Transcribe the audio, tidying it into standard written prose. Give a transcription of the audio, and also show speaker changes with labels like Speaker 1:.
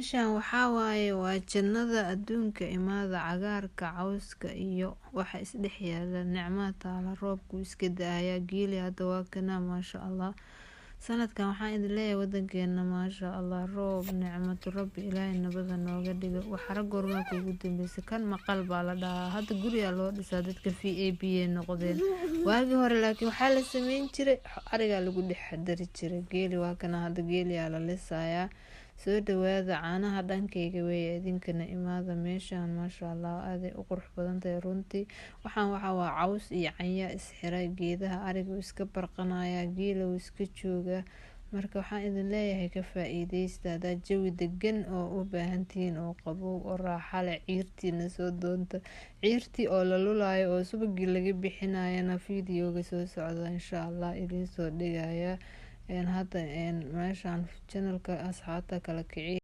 Speaker 1: meeshan waxaa waaye waa jannada adduunka imaada cagaarka cawska iyo waxa isdhex yaala nicmada taala roobku iska da-aya geeli hadda waa kana maasha allah sanadkan waxaan idin leeyahay wadankeena maasha allah roob nicmatu rabbi ilaahay nabada nooga dhigo waxa goormaa kuugu dambeysay kan maqal baa la dhahaa hadda guriga loo dhisaa dadka VAP noqdeen waagi hore laakiin waxaa la sameyn jiray ariga lagu dhex dari jiray geeli waa kana hadda geeli la lisayaa soo dhawaada caanaha dhankayga weeye idinkana imaada meeshaan maasha allah aad ay u qurux badan tahay runtii waxaan waxa waa caws iyo canya isxiray geedaha ariga iska barqanaya geela iska jooga marka waxaan idin leeyahay ka faa'iideysta hada jawi degan oo u baahantiin oo qabow oo raaxo leh ciirtiina soo doonta ciirtii oo la lulaayo oo subagii laga bixinayana fiidiyooga soo socda insha allah idin soo dhigaya hadda meeshaan channelka asxaabta kala kiciya